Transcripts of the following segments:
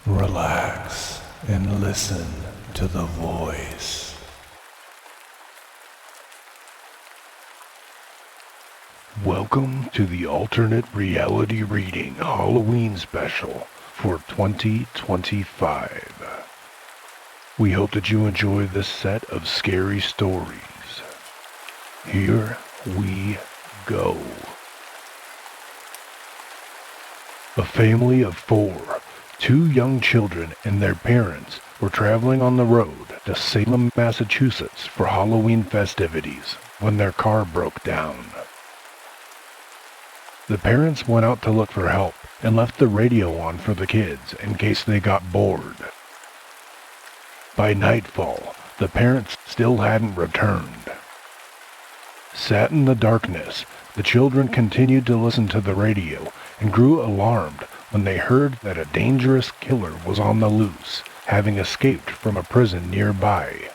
Relax and listen to the voice. Welcome to the alternate reality reading Halloween special for 2025. We hope that you enjoy this set of scary stories. Here we go. A family of 4, 2 young children and their parents were traveling on the road to Salem, Massachusetts for Halloween festivities when their car broke down. The parents went out to look for help and left the radio on for the kids in case they got bored. By nightfall, the parents still hadn't returned. Sat in the darkness, the children continued to listen to the radio and grew alarmed when they heard that a dangerous killer was on the loose, having escaped from a prison nearby.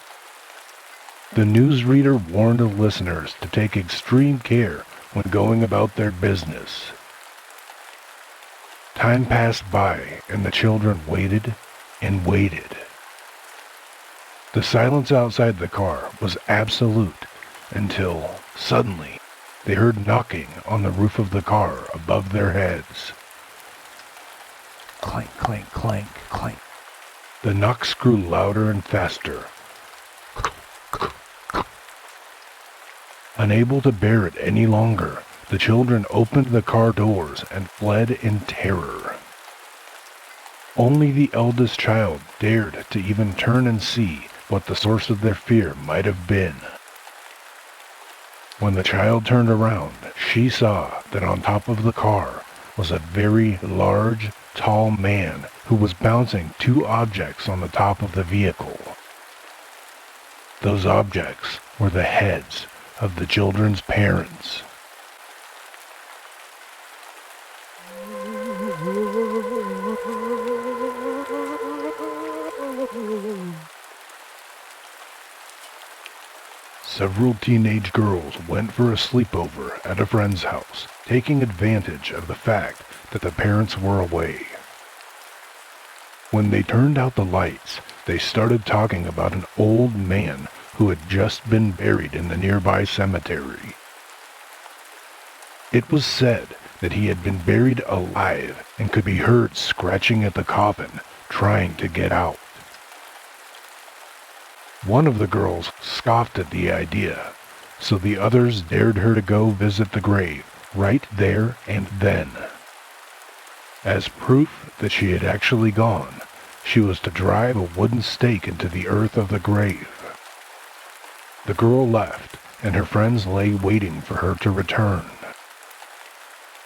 The newsreader warned the listeners to take extreme care when going about their business. Time passed by and the children waited and waited. The silence outside the car was absolute until, suddenly, they heard knocking on the roof of the car above their heads. Clank, clank, clank, clank. The knocks grew louder and faster. Unable to bear it any longer, the children opened the car doors and fled in terror. Only the eldest child dared to even turn and see what the source of their fear might have been. When the child turned around, she saw that on top of the car was a very large, tall man who was bouncing 2 objects on the top of the vehicle. Those objects were the heads of the children's parents. Several teenage girls went for a sleepover at a friend's house, taking advantage of the fact that the parents were away. When they turned out the lights, they started talking about an old man who had just been buried in the nearby cemetery. It was said that he had been buried alive and could be heard scratching at the coffin, trying to get out. One of the girls scoffed at the idea, so the others dared her to go visit the grave right there and then. As proof that she had actually gone, she was to drive a wooden stake into the earth of the grave. The girl left, and her friends lay waiting for her to return.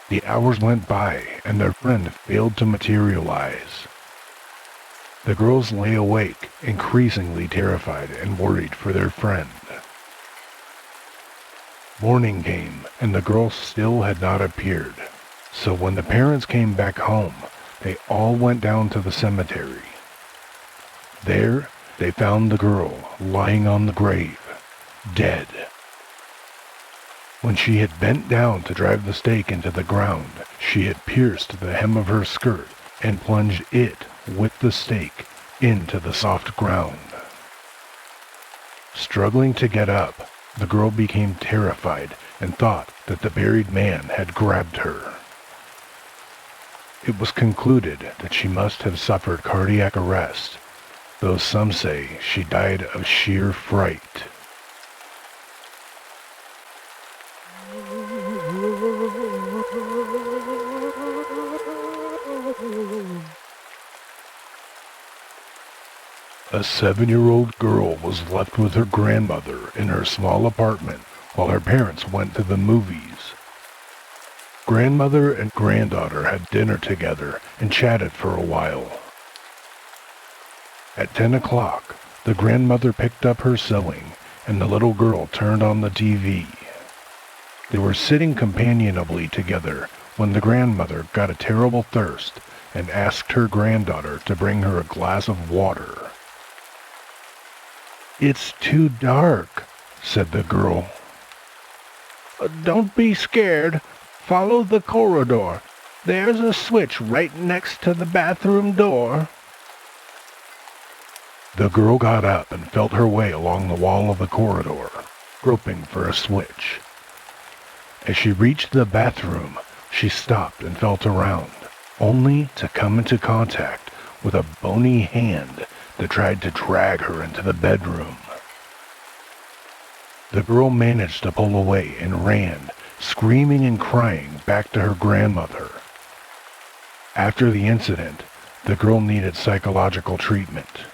The hours went by, and their friend failed to materialize. The girls lay awake, increasingly terrified and worried for their friend. Morning came, and the girl still had not appeared. So when the parents came back home, they all went down to the cemetery. There, they found the girl lying on the grave, dead. When she had bent down to drive the stake into the ground, she had pierced the hem of her skirt and plunged it with the stake into the soft ground. Struggling to get up, the girl became terrified and thought that the buried man had grabbed her. It was concluded that she must have suffered cardiac arrest, though some say she died of sheer fright. A 7-year-old girl was left with her grandmother in her small apartment while her parents went to the movies. Grandmother and granddaughter had dinner together and chatted for a while. At 10 o'clock, the grandmother picked up her sewing and the little girl turned on the TV. They were sitting companionably together when the grandmother got a terrible thirst and asked her granddaughter to bring her a glass of water. "It's too dark," said the girl. "Don't be scared. Follow the corridor. There's a switch right next to the bathroom door," The girl got up and felt her way along the wall of the corridor, groping for a switch. As she reached the bathroom, she stopped and felt around, only to come into contact with a bony hand that tried to drag her into the bedroom. The girl managed to pull away and ran, screaming and crying, back to her grandmother. After the incident, the girl needed psychological treatment.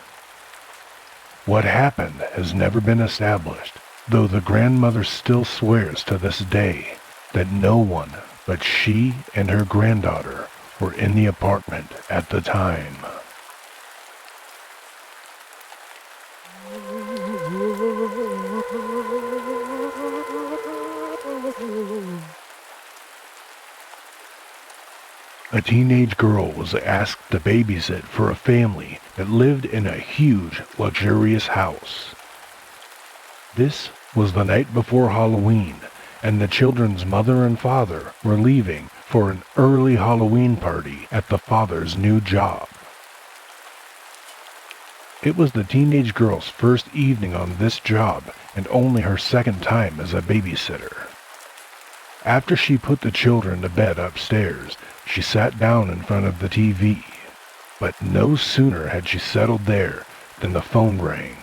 What happened has never been established, though the grandmother still swears to this day that no one but she and her granddaughter were in the apartment at the time. A teenage girl was asked to babysit for a family that lived in a huge, luxurious house. This was the night before Halloween, and the children's mother and father were leaving for an early Halloween party at the father's new job. It was the teenage girl's first evening on this job and only her second time as a babysitter. After she put the children to bed upstairs, she sat down in front of the TV. But no sooner had she settled there than the phone rang.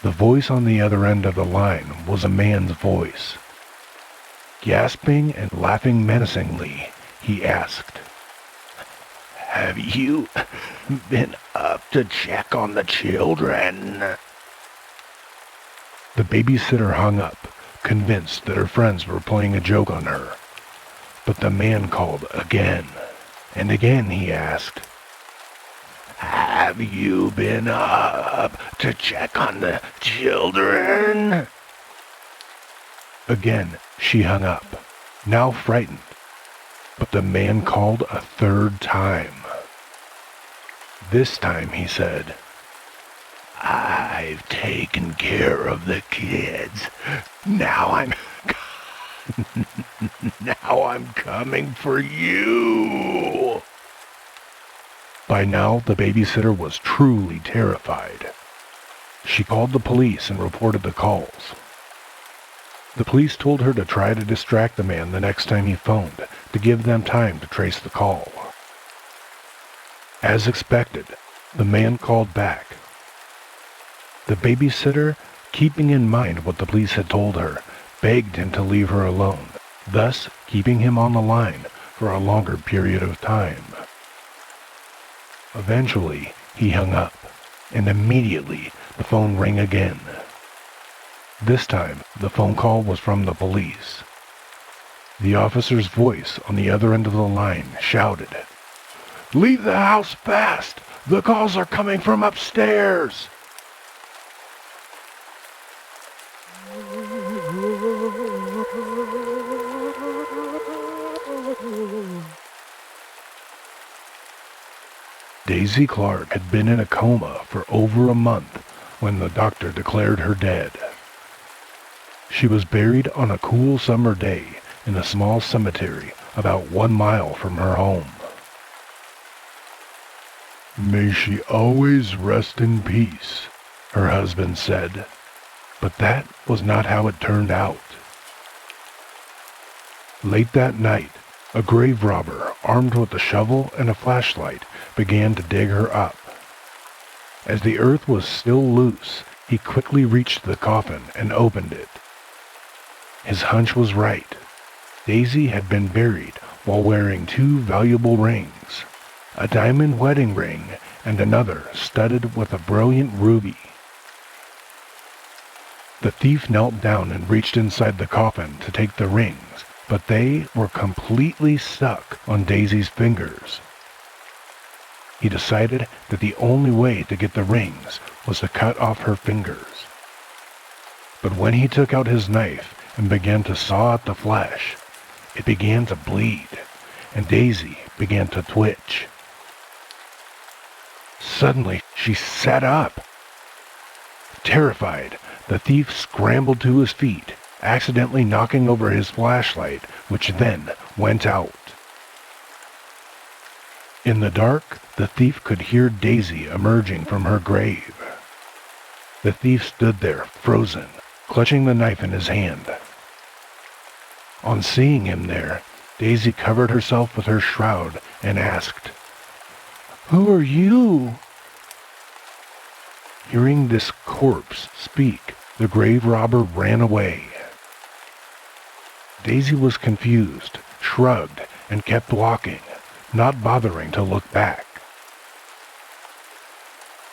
The voice on the other end of the line was a man's voice. Gasping and laughing menacingly, he asked, "Have you been up to check on the children?" The babysitter hung up, convinced that her friends were playing a joke on her. But the man called again, and again he asked, "Have you been up to check on the children?" Again, she hung up, now frightened. But the man called a third time. This time he said, "I've taken care of the kids. Now I'm coming for you." By now, the babysitter was truly terrified. She called the police and reported the calls. The police told her to try to distract the man the next time he phoned, to give them time to trace the call. As expected, the man called back. The babysitter, keeping in mind what the police had told her, begged him to leave her alone, thus keeping him on the line for a longer period of time. Eventually, he hung up, and immediately the phone rang again. This time, the phone call was from the police. The officer's voice on the other end of the line shouted, "Leave the house fast! The calls are coming from upstairs!" Daisy Clark had been in a coma for over a month when the doctor declared her dead. She was buried on a cool summer day in a small cemetery about 1 mile from her home. "May she always rest in peace," her husband said. But that was not how it turned out. Late that night, a grave robber, armed with a shovel and a flashlight, began to dig her up. As the earth was still loose, he quickly reached the coffin and opened it. His hunch was right. Daisy had been buried while wearing 2 valuable rings, a diamond wedding ring and another studded with a brilliant ruby. The thief knelt down and reached inside the coffin to take the rings, but they were completely stuck on Daisy's fingers. He decided that the only way to get the rings was to cut off her fingers. But when he took out his knife and began to saw at the flesh, it began to bleed, and Daisy began to twitch. Suddenly, she sat up. Terrified, the thief scrambled to his feet, accidentally knocking over his flashlight, which then went out. In the dark, the thief could hear Daisy emerging from her grave. The thief stood there, frozen, clutching the knife in his hand. On seeing him there, Daisy covered herself with her shroud and asked, "Who are you?" Hearing this corpse speak, the grave robber ran away. Daisy was confused, shrugged, and kept walking, not bothering to look back.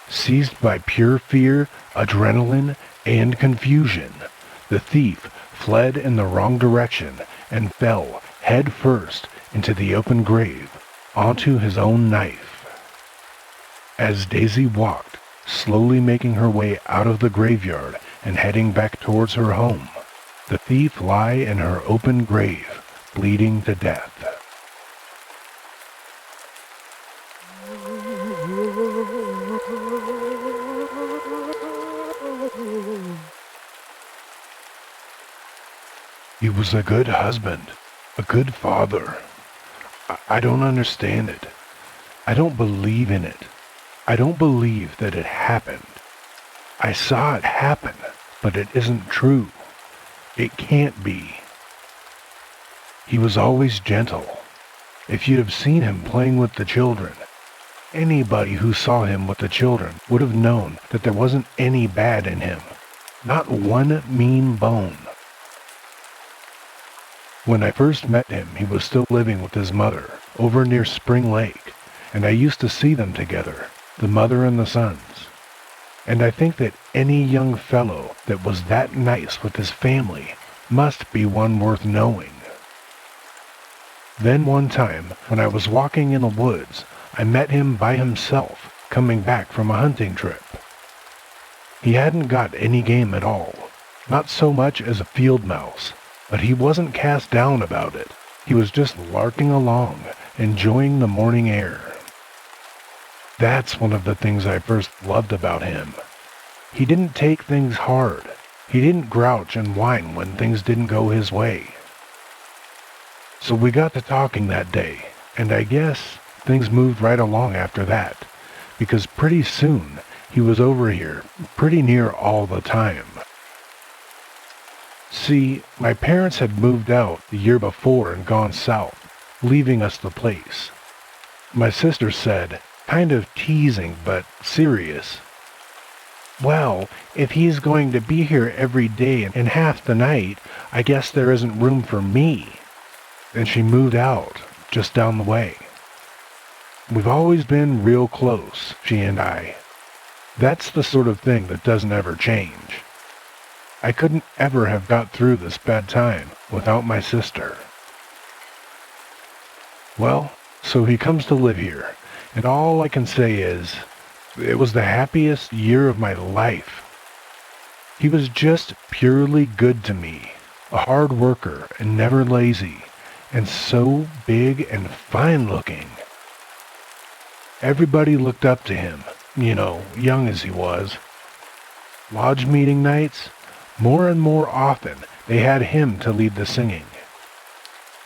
Seized by pure fear, adrenaline, and confusion, the thief fled in the wrong direction and fell head first into the open grave, onto his own knife. As Daisy walked, slowly making her way out of the graveyard and heading back towards her home, the thief lay in her open grave, bleeding to death. He was a good husband, a good father. I don't understand it. I don't believe in it. I don't believe that it happened. I saw it happen, but it isn't true. It can't be. He was always gentle. If you'd have seen him playing with the children, anybody who saw him with the children would have known that there wasn't any bad in him. Not one mean bone. When I first met him, he was still living with his mother over near Spring Lake, and I used to see them together, the mother and the sons. And I think that any young fellow that was that nice with his family must be one worth knowing. Then one time, when I was walking in the woods, I met him by himself, coming back from a hunting trip. He hadn't got any game at all, not so much as a field mouse, but he wasn't cast down about it. He was just larking along, enjoying the morning air. That's one of the things I first loved about him. He didn't take things hard. He didn't grouch and whine when things didn't go his way. So we got to talking that day, and I guess things moved right along after that, because pretty soon he was over here pretty near all the time. See, my parents had moved out the year before and gone south, leaving us the place. My sister said, kind of teasing but serious, "Well, if he's going to be here every day and half the night, I guess there isn't room for me." Then she moved out, just down the way. We've always been real close, she and I. That's the sort of thing that doesn't ever change. I couldn't ever have got through this bad time without my sister. Well, so he comes to live here, and all I can say is, it was the happiest year of my life. He was just purely good to me, a hard worker and never lazy, and so big and fine looking. Everybody looked up to him, young as he was. Lodge meeting nights, more and more often, they had him to lead the singing.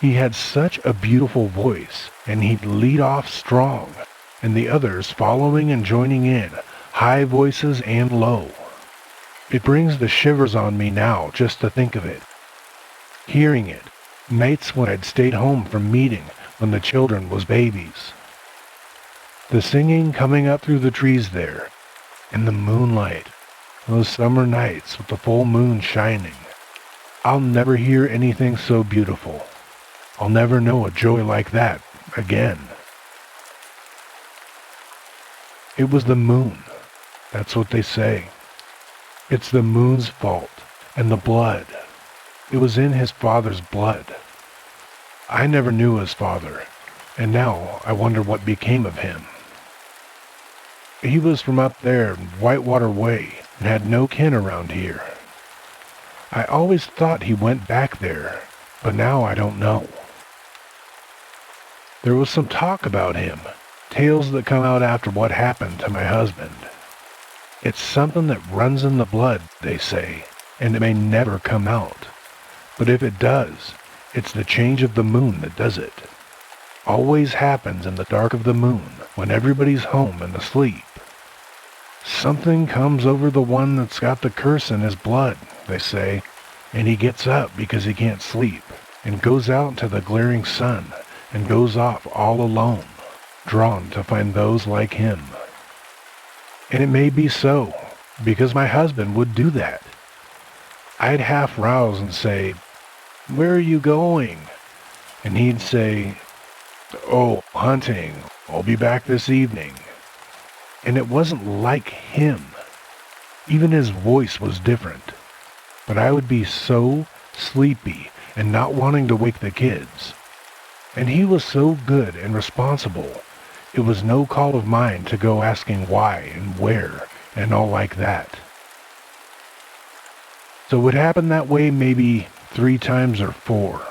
He had such a beautiful voice, and he'd lead off strong, and the others following and joining in, high voices and low. It brings the shivers on me now just to think of it. Hearing it, nights when I'd stayed home from meeting when the children was babies. The singing coming up through the trees there, in the moonlight, those summer nights with the full moon shining. I'll never hear anything so beautiful. I'll never know a joy like that again. It was the moon. That's what they say. It's the moon's fault, and the blood. It was in his father's blood. I never knew his father, and now I wonder what became of him. He was from up there in Whitewater Way and had no kin around here. I always thought he went back there, but now I don't know. There was some talk about him, tales that come out after what happened to my husband. It's something that runs in the blood, they say, and it may never come out. But if it does, it's the change of the moon that does it. always happens in the dark of the moon when everybody's home and asleep. Something comes over the one that's got the curse in his blood, they say, and he gets up because he can't sleep, and goes out into the glaring sun, and goes off all alone, drawn to find those like him. And it may be so, because my husband would do that. I'd half rouse and say, "Where are you going?" And he'd say, "Oh, hunting. I'll be back this evening." And it wasn't like him. Even his voice was different. But I would be so sleepy and not wanting to wake the kids. And he was so good and responsible. It was no call of mine to go asking why and where and all like that. So it happened that way maybe 3 times or 4.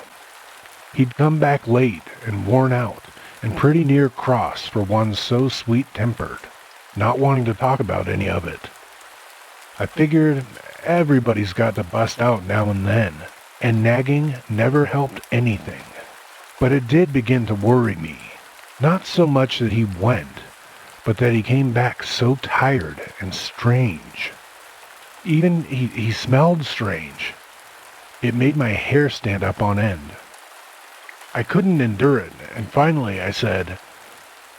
He'd come back late and worn out and pretty near cross for one so sweet-tempered, not wanting to talk about any of it. I figured everybody's got to bust out now and then, and nagging never helped anything. But it did begin to worry me. Not so much that he went, but that he came back so tired and strange. Even he smelled strange. It made my hair stand up on end. I couldn't endure it, and finally I said,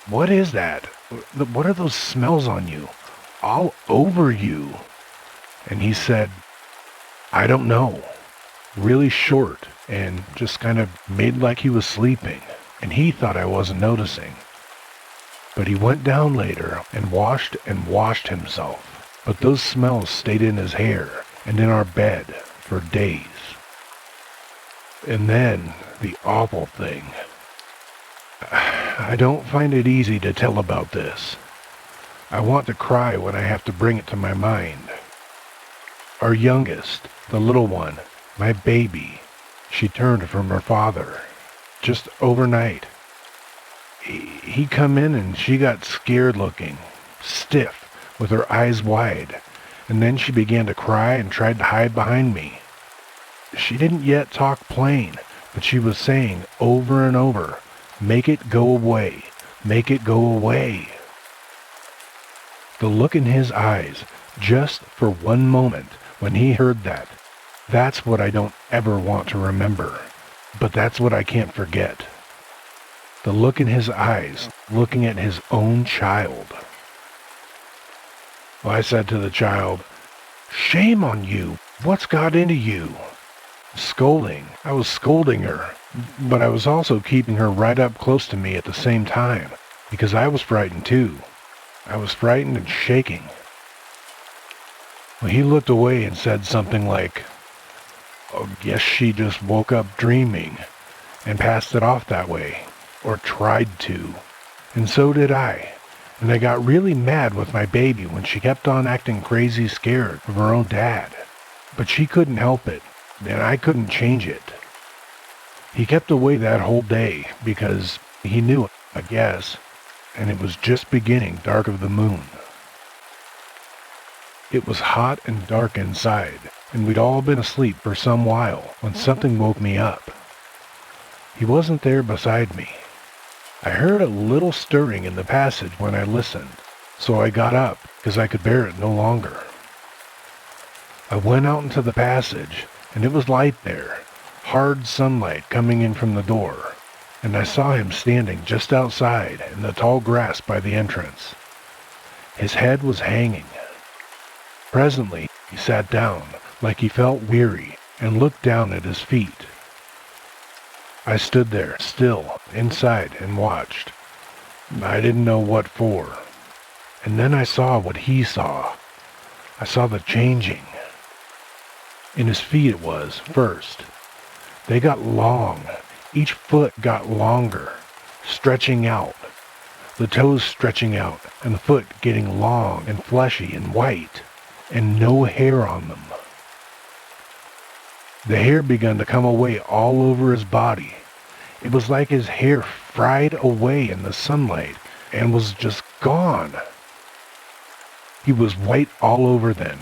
"What is that? What are those smells on you? All over you?" And he said, "I don't know." Really short, and just kind of made like he was sleeping, and he thought I wasn't noticing. But he went down later and washed himself. But those smells stayed in his hair and in our bed for days. And then, the awful thing. I don't find it easy to tell about this. I want to cry when I have to bring it to my mind. Our youngest, the little one, my baby, she turned from her father. Just overnight. He come in and she got scared looking, stiff, with her eyes wide, and then she began to cry and tried to hide behind me. She didn't yet talk plain, but she was saying over and over, "Make it go away, make it go away." The look in his eyes, just for one moment when he heard that, that's what I don't ever want to remember, but that's what I can't forget. The look in his eyes, looking at his own child. Well, I said to the child, "Shame on you! What's got into you?" Scolding. I was scolding her, but I was also keeping her right up close to me at the same time, because I was frightened too. I was frightened and shaking. Well, he looked away and said something like, "Oh, guess she just woke up dreaming," and passed it off that way, or tried to. And so did I. And I got really mad with my baby when she kept on acting crazy scared of her own dad. But she couldn't help it, and I couldn't change it. He kept away that whole day because he knew it, I guess, and it was just beginning dark of the moon. It was hot and dark inside, and we'd all been asleep for some while when something woke me up. He wasn't there beside me. I heard a little stirring in the passage when I listened, so I got up because I could bear it no longer. I went out into the passage, and it was light there, hard sunlight coming in from the door, and I saw him standing just outside in the tall grass by the entrance. His head was hanging. Presently, he sat down, like he felt weary, and looked down at his feet. I stood there, still, inside, and watched. I didn't know what for. And then I saw what he saw. I saw the changing. In his feet it was, first. They got long. Each foot got longer, stretching out. The toes stretching out, and the foot getting long and fleshy and white, and no hair on them. The hair began to come away all over his body. It was like his hair fried away in the sunlight and was just gone. He was white all over then,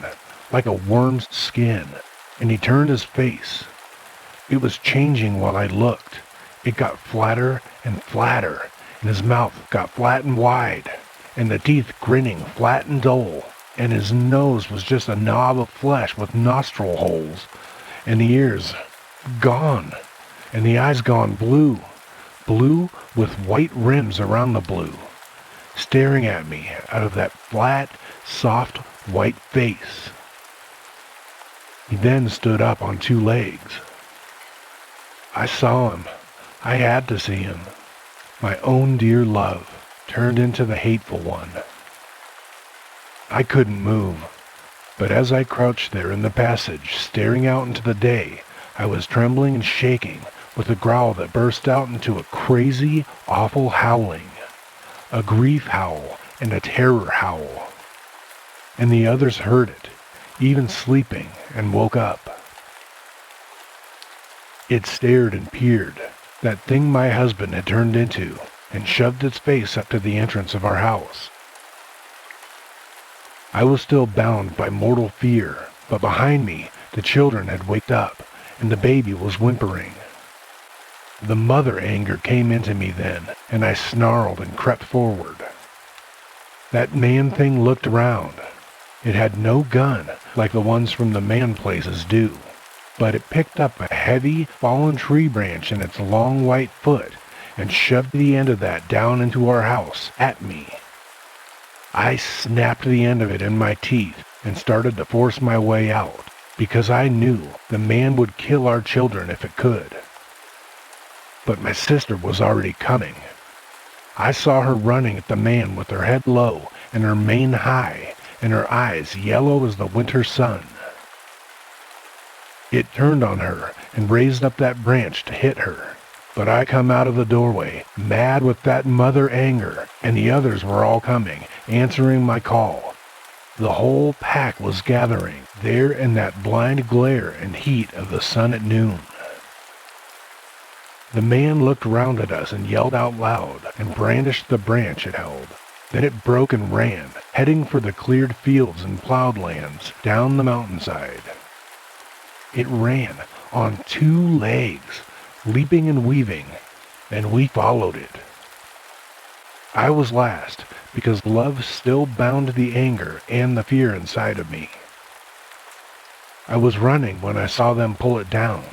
like a worm's skin, and he turned his face. It was changing while I looked. It got flatter and flatter, and his mouth got flat and wide, and the teeth grinning flat and dull, and his nose was just a knob of flesh with nostril holes, and the ears gone, and the eyes gone blue, blue with white rims around the blue, staring at me out of that flat, soft, white face. He then stood up on two legs. I saw him. I had to see him. My own dear love turned into the hateful one. I couldn't move, but as I crouched there in the passage, staring out into the day, I was trembling and shaking with a growl that burst out into a crazy, awful howling, a grief howl and a terror howl. And the others heard it, even sleeping, and woke up. It stared and peered, that thing my husband had turned into, and shoved its face up to the entrance of our house. I was still bound by mortal fear, but behind me the children had waked up, and the baby was whimpering. The mother anger came into me then, and I snarled and crept forward. That man thing looked around. It had no gun like the ones from the man places do, but it picked up a heavy, fallen tree branch in its long white foot and shoved the end of that down into our house at me. I snapped the end of it in my teeth and started to force my way out, because I knew the man would kill our children if it could. But my sister was already coming. I saw her running at the man with her head low and her mane high, and her eyes yellow as the winter sun. It turned on her and raised up that branch to hit her, but I come out of the doorway, mad with that mother anger, and the others were all coming, answering my call. The whole pack was gathering there in that blind glare and heat of the sun at noon. The man looked round at us and yelled out loud and brandished the branch it held. Then it broke and ran, heading for the cleared fields and plowed lands down the mountainside. It ran on two legs, leaping and weaving, and we followed it. I was last, because love still bound the anger and the fear inside of me. I was running when I saw them pull it down.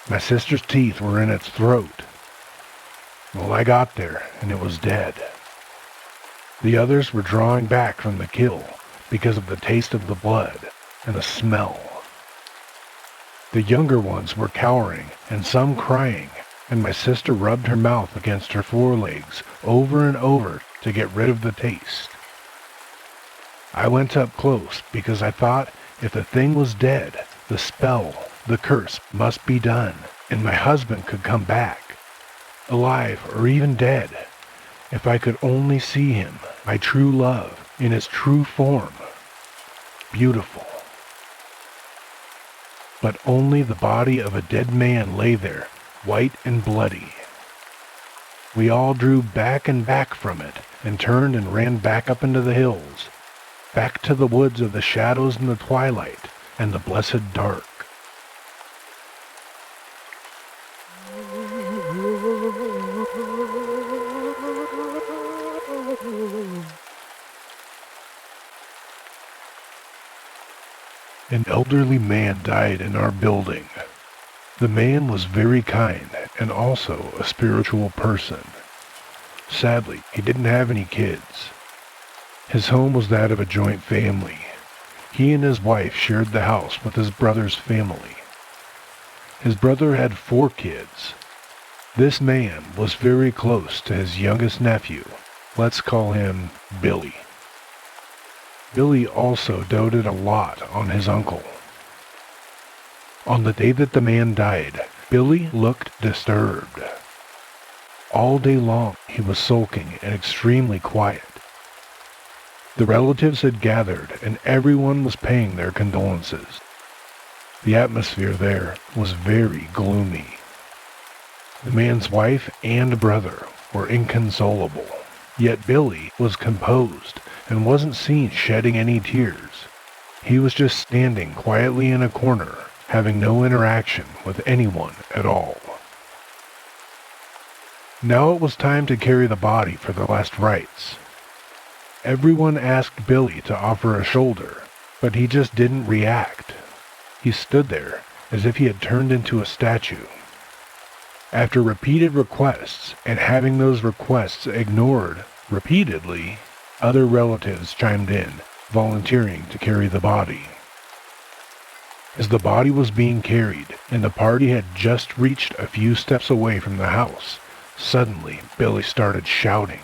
My sister's teeth were in its throat. Well, I got there, and it was dead. The others were drawing back from the kill because of the taste of the blood and the smell. The younger ones were cowering, and some crying, and my sister rubbed her mouth against her forelegs over and over to get rid of the taste. I went up close because I thought if the thing was dead, the spell, the curse must be done, and my husband could come back, alive or even dead, if I could only see him, my true love, in his true form. Beautiful. But only the body of a dead man lay there, white and bloody. We all drew back and back from it, and turned and ran back up into the hills, back to the woods of the shadows and the twilight, and the blessed dark. An elderly man died in our building. The man was very kind and also a spiritual person. Sadly, he didn't have any kids. His home was that of a joint family. He and his wife shared the house with his brother's family. His brother had 4 kids. This man was very close to his youngest nephew. Let's call him Billy. Billy also doted a lot on his uncle. On the day that the man died, Billy looked disturbed. All day long he was sulking and extremely quiet. The relatives had gathered and everyone was paying their condolences. The atmosphere there was very gloomy. The man's wife and brother were inconsolable, yet Billy was composed and wasn't seen shedding any tears. He was just standing quietly in a corner, having no interaction with anyone at all. Now it was time to carry the body for the last rites. Everyone asked Billy to offer a shoulder, but he just didn't react. He stood there as if he had turned into a statue. After repeated requests and having those requests ignored repeatedly, other relatives chimed in, volunteering to carry the body. As the body was being carried and the party had just reached a few steps away from the house, suddenly Billy started shouting.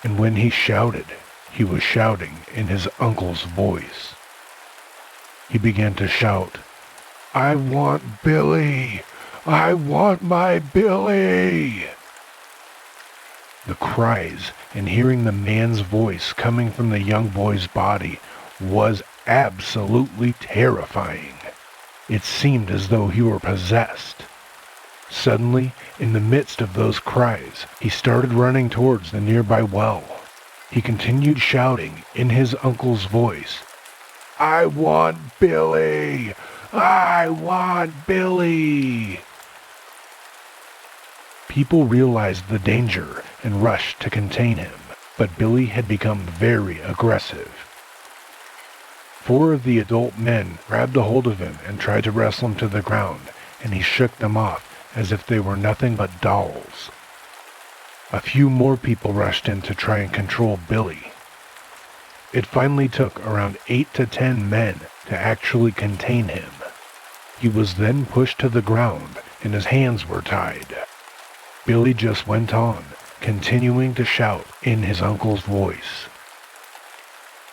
And when he shouted, he was shouting in his uncle's voice. He began to shout, "I want Billy! I want my Billy!" The cries and hearing the man's voice coming from the young boy's body was absolutely terrifying. It seemed as though he were possessed. Suddenly, in the midst of those cries, he started running towards the nearby well. He continued shouting in his uncle's voice, "I want Billy! I want Billy!" People realized the danger and rushed to contain him, but Billy had become very aggressive. 4 of the adult men grabbed a hold of him and tried to wrestle him to the ground, and he shook them off as if they were nothing but dolls. A few more people rushed in to try and control Billy. It finally took around 8 to 10 men to actually contain him. He was then pushed to the ground and his hands were tied. Billy just went on, continuing to shout in his uncle's voice.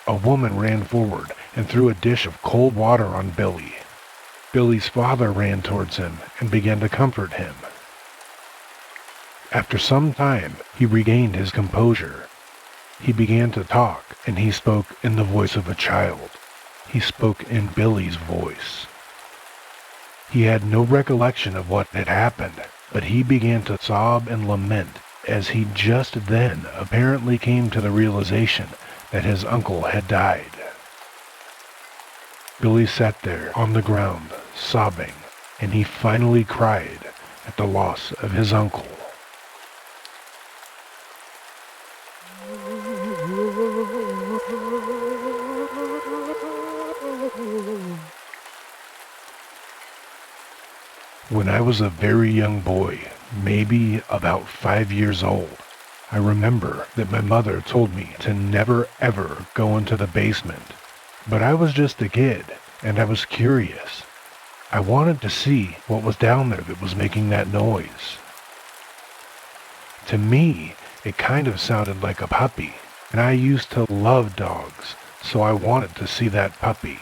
A woman ran forward and threw a dish of cold water on Billy. Billy's father ran towards him and began to comfort him. After some time, he regained his composure. He began to talk, and he spoke in the voice of a child. He spoke in Billy's voice. He had no recollection of what had happened, but he began to sob and lament as he just then apparently came to the realization that his uncle had died. Billy sat there on the ground, sobbing, and he finally cried at the loss of his uncle. When I was a very young boy, maybe about 5 years old, I remember that my mother told me to never ever go into the basement. But I was just a kid, and I was curious. I wanted to see what was down there that was making that noise. To me, it kind of sounded like a puppy, and I used to love dogs, so I wanted to see that puppy.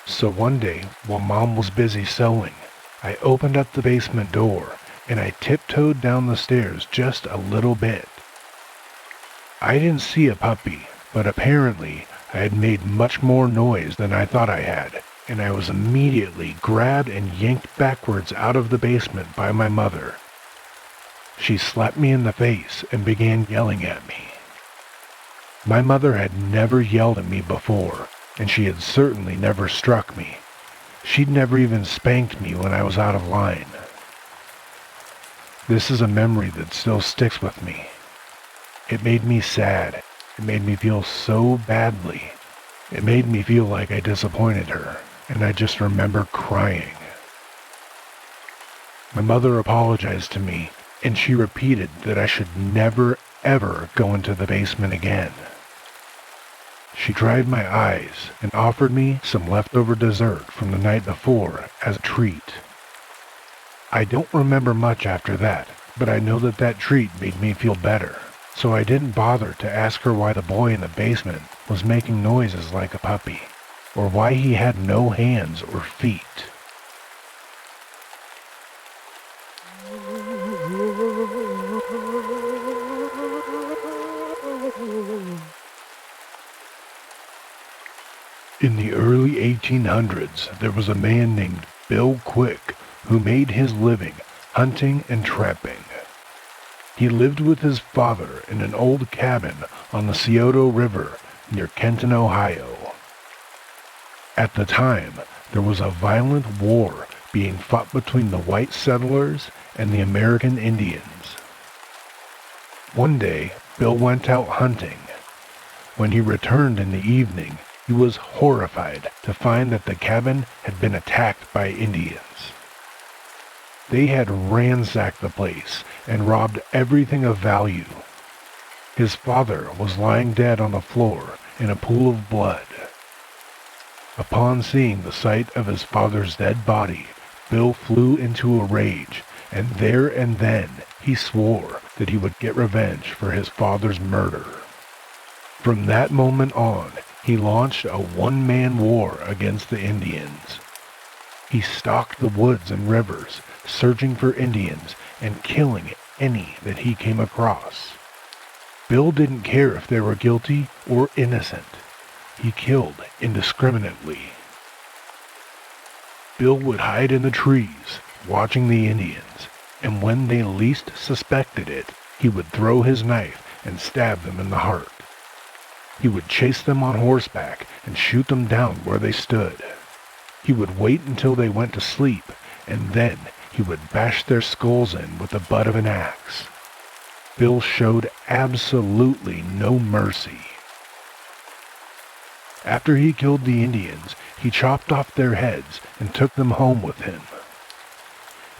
So one day, while Mom was busy sewing, I opened up the basement door, and I tiptoed down the stairs just a little bit. I didn't see a puppy, but apparently I had made much more noise than I thought I had, and I was immediately grabbed and yanked backwards out of the basement by my mother. She slapped me in the face and began yelling at me. My mother had never yelled at me before, and she had certainly never struck me. She'd never even spanked me when I was out of line. This is a memory that still sticks with me. It made me sad. It made me feel so badly. It made me feel like I disappointed her, and I just remember crying. My mother apologized to me, and she repeated that I should never ever go into the basement again. She dried my eyes and offered me some leftover dessert from the night before as a treat. I don't remember much after that, but I know that that treat made me feel better, so I didn't bother to ask her why the boy in the basement was making noises like a puppy, or why he had no hands or feet. In the early 1800s, there was a man named Bill Quick who made his living hunting and trapping. He lived with his father in an old cabin on the Scioto River near Kenton, Ohio. At the time, there was a violent war being fought between the white settlers and the American Indians. One day, Bill went out hunting. When he returned in the evening, he was horrified to find that the cabin had been attacked by Indians. They had ransacked the place and robbed everything of value. His father was lying dead on the floor in a pool of blood. Upon seeing the sight of his father's dead body, Bill flew into a rage, and there and then he swore that he would get revenge for his father's murder. From that moment on, he launched a one-man war against the Indians. He stalked the woods and rivers, searching for Indians and killing any that he came across. Bill didn't care if they were guilty or innocent. He killed indiscriminately. Bill would hide in the trees, watching the Indians, and when they least suspected it, he would throw his knife and stab them in the heart. He would chase them on horseback and shoot them down where they stood. He would wait until they went to sleep, and then he would bash their skulls in with the butt of an axe. Bill showed absolutely no mercy. After he killed the Indians, he chopped off their heads and took them home with him.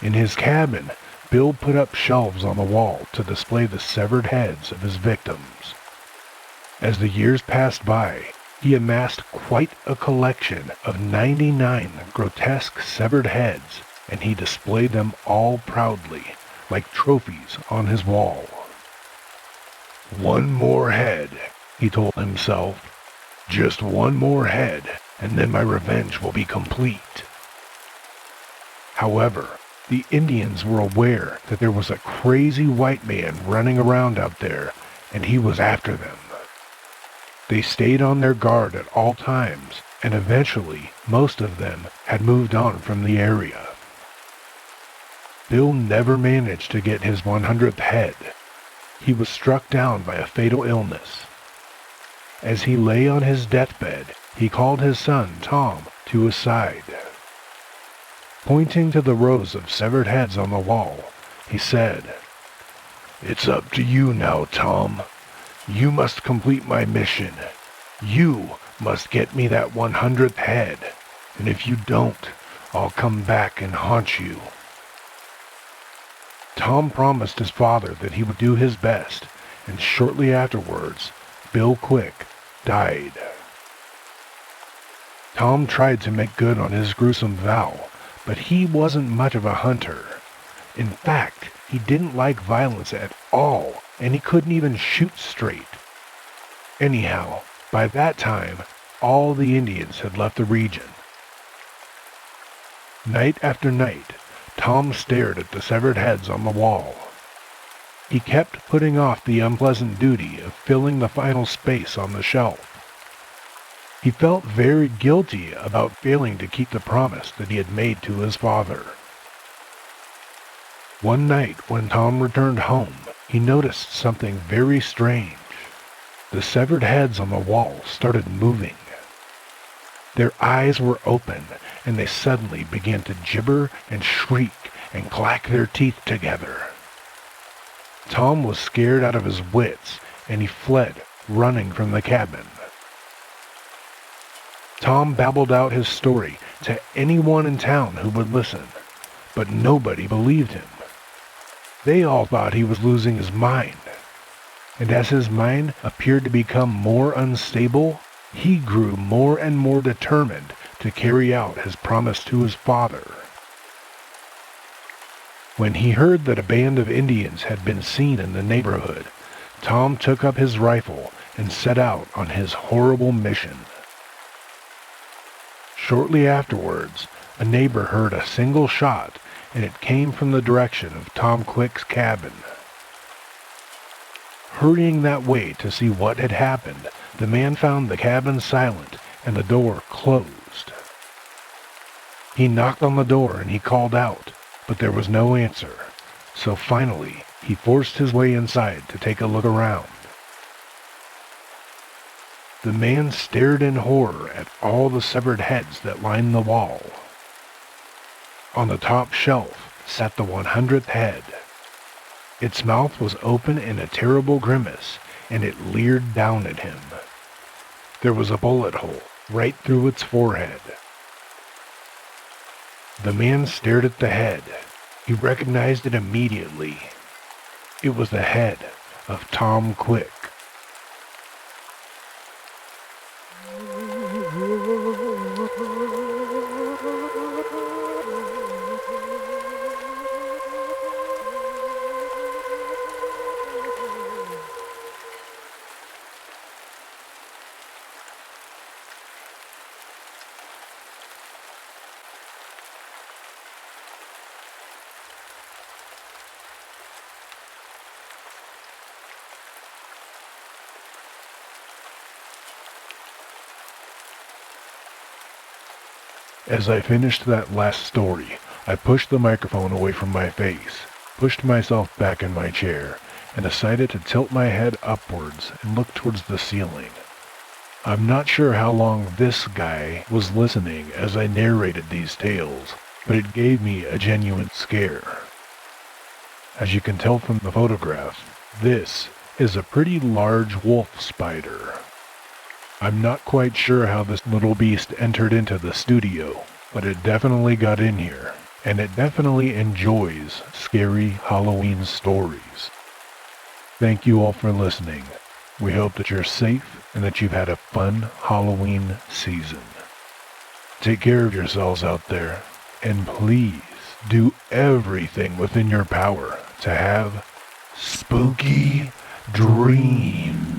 In his cabin, Bill put up shelves on the wall to display the severed heads of his victims. As the years passed by, he amassed quite a collection of 99 grotesque severed heads, and he displayed them all proudly, like trophies on his wall. "One more head," he told himself. "Just one more head, and then my revenge will be complete." However, the Indians were aware that there was a crazy white man running around out there, and he was after them. They stayed on their guard at all times, and eventually most of them had moved on from the area. Bill never managed to get his 100th head. He was struck down by a fatal illness. As he lay on his deathbed, he called his son, Tom, to his side. Pointing to the rows of severed heads on the wall, he said, "It's up to you now, Tom. You must complete my mission. You must get me that 100th head, and if you don't, I'll come back and haunt you." Tom promised his father that he would do his best, and shortly afterwards, Bill Quick died. Tom tried to make good on his gruesome vow, but he wasn't much of a hunter. In fact, he didn't like violence at all, and he couldn't even shoot straight. Anyhow, by that time, all the Indians had left the region. Night after night, Tom stared at the severed heads on the wall. He kept putting off the unpleasant duty of filling the final space on the shelf. He felt very guilty about failing to keep the promise that he had made to his father. One night when Tom returned home, he noticed something very strange. The severed heads on the wall started moving. Their eyes were open, and they suddenly began to gibber and shriek and clack their teeth together. Tom was scared out of his wits, and he fled, running from the cabin. Tom babbled out his story to anyone in town who would listen, but nobody believed him. They all thought he was losing his mind, and as his mind appeared to become more unstable, he grew more and more determined to carry out his promise to his father. When he heard that a band of Indians had been seen in the neighborhood, Tom took up his rifle and set out on his horrible mission. Shortly afterwards, a neighbor heard a single shot, and it came from the direction of Tom Quick's cabin. Hurrying that way to see what had happened, the man found the cabin silent and the door closed. He knocked on the door and he called out, but there was no answer, so finally he forced his way inside to take a look around. The man stared in horror at all the severed heads that lined the wall. On the top shelf sat the 100th head. Its mouth was open in a terrible grimace, and it leered down at him. There was a bullet hole right through its forehead. The man stared at the head. He recognized it immediately. It was the head of Tom Quick. As I finished that last story, I pushed the microphone away from my face, pushed myself back in my chair, and decided to tilt my head upwards and look towards the ceiling. I'm not sure how long this guy was listening as I narrated these tales, but it gave me a genuine scare. As you can tell from the photograph, this is a pretty large wolf spider. I'm not quite sure how this little beast entered into the studio, but it definitely got in here, and it definitely enjoys scary Halloween stories. Thank you all for listening. We hope that you're safe and that you've had a fun Halloween season. Take care of yourselves out there, and please do everything within your power to have spooky dreams.